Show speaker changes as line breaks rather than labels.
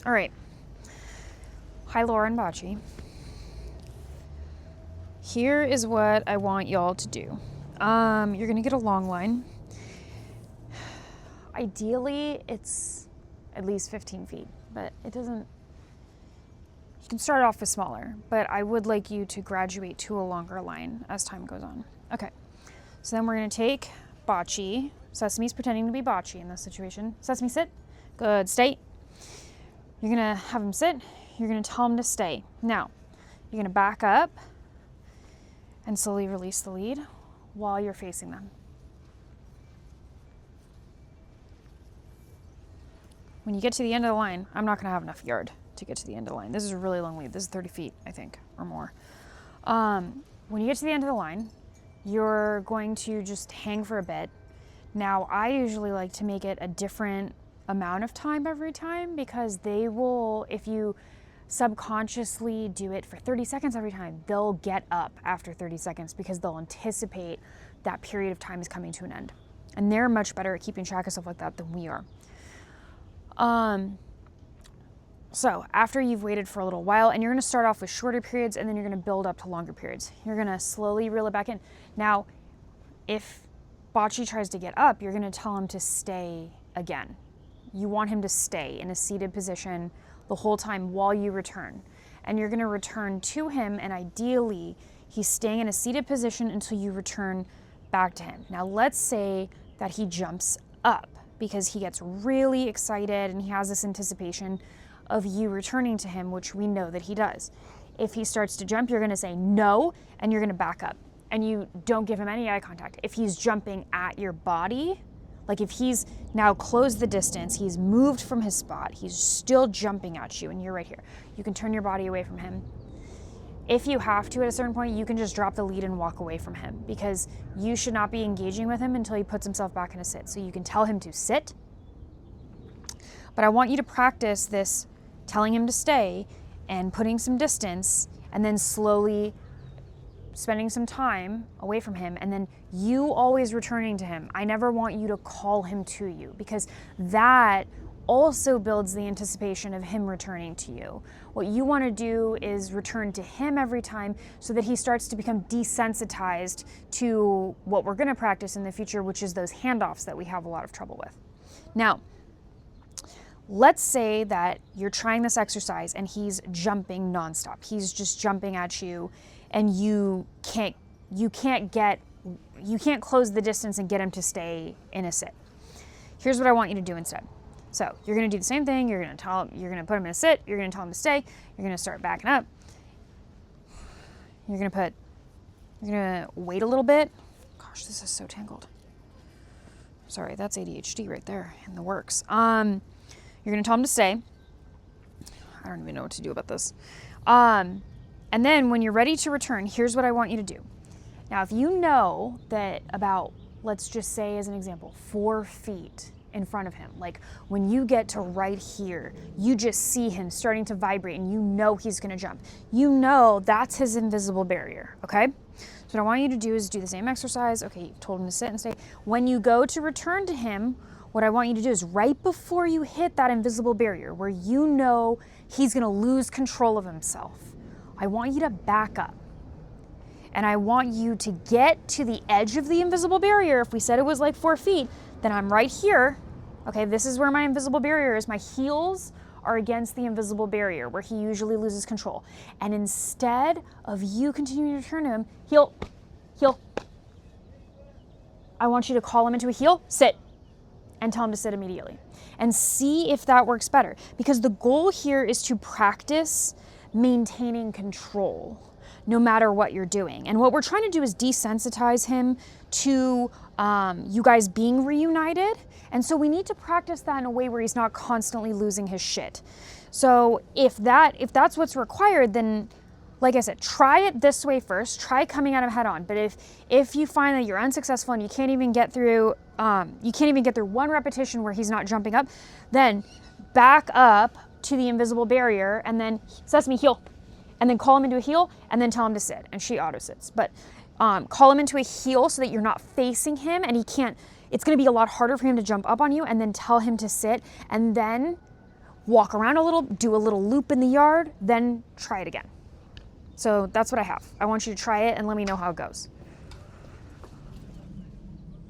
All right. Hi, Laura and Bachi. Here is what I want y'all to do. You're gonna get a long line. Ideally, it's at least 15 feet, but it doesn't. You can start off with smaller, but I would like you to graduate to a longer line as time goes on. Okay. So then we're gonna take Bachi. Sesame's pretending to be Bachi in this situation. Sesame, sit. Good, stay. You're gonna have him sit. You're gonna tell him to stay. Now, you're gonna back up and slowly release the lead while you're facing them. When you get to the end of the line, I'm not gonna have enough yard to get to the end of the line. This is a really long lead. This is 30 feet, I think, or more. When you get to the end of the line, you're going to just hang for a bit. Now, I usually like to make it a different amount of time every time because they will, if you subconsciously do it for 30 seconds every time, they'll get up after 30 seconds because they'll anticipate that period of time is coming to an end. And they're much better at keeping track of stuff like that than we are. So after you've waited for a little while, and you're gonna start off with shorter periods and then you're gonna build up to longer periods. You're gonna slowly reel it back in. Now, if Bachi tries to get up, you're gonna tell him to stay again. You want him to stay in a seated position the whole time while you return. And you're gonna return to him, and ideally, he's staying in a seated position until you return back to him. Now, let's say that he jumps up because he gets really excited and he has this anticipation of you returning to him, which we know that he does. If he starts to jump, you're gonna say no, and you're gonna back up. And you don't give him any eye contact. If he's jumping at your body, like if he's now closed the distance, he's moved from his spot, he's still jumping at you and you're right here, you can turn your body away from him. If you have to at a certain point, you can just drop the lead and walk away from him because you should not be engaging with him until he puts himself back in a sit. So you can tell him to sit, but I want you to practice this telling him to stay and putting some distance and then slowly spending some time away from him, and then you always returning to him. I never want you to call him to you because that also builds the anticipation of him returning to you. What you want to do is return to him every time so that he starts to become desensitized to what we're going to practice in the future, which is those handoffs that we have a lot of trouble with. Now, let's say that you're trying this exercise and he's jumping nonstop. He's just jumping at you and you can't close the distance and get him to stay in a sit. Here's what I want you to do instead. So you're gonna do the same thing. You're gonna put him in a sit. You're gonna tell him to stay. You're gonna start backing up. You're gonna wait a little bit. Gosh, this is so tangled. Sorry, that's ADHD right there in the works. You're gonna tell him to stay. I don't even know what to do about this. And then when you're ready to return, here's what I want you to do. Now, if you know that about, let's just say as an example, 4 feet in front of him, like when you get to right here, you just see him starting to vibrate and you know he's gonna jump. You know that's his invisible barrier, okay? So what I want you to do is do the same exercise. Okay, you've told him to sit and stay. When you go to return to him, what I want you to do is right before you hit that invisible barrier where you know he's gonna lose control of himself, I want you to back up. And I want you to get to the edge of the invisible barrier. If we said it was like 4 feet, then I'm right here. Okay, this is where my invisible barrier is. My heels are against the invisible barrier where he usually loses control. And instead of you continuing to turn to him, heel, I want you to call him into a heel, sit, and tell him to sit immediately. And see if that works better. Because the goal here is to practice maintaining control no matter what you're doing. And what we're trying to do is desensitize him to you guys being reunited. And so we need to practice that in a way where he's not constantly losing his shit. So if that's what's required, then like I said, try it this way first. Try coming at him head on. But if you find that you're unsuccessful and you can't even get through one repetition where he's not jumping up, then back up to the invisible barrier and then Sesame, heel. And then call him into a heel and then tell him to sit. And she auto sits. But call him into a heel so that you're not facing him and he can't, it's gonna be a lot harder for him to jump up on you, and then tell him to sit. And then walk around a little, do a little loop in the yard, then try it again. So that's what I have. I want you to try it and let me know how it goes.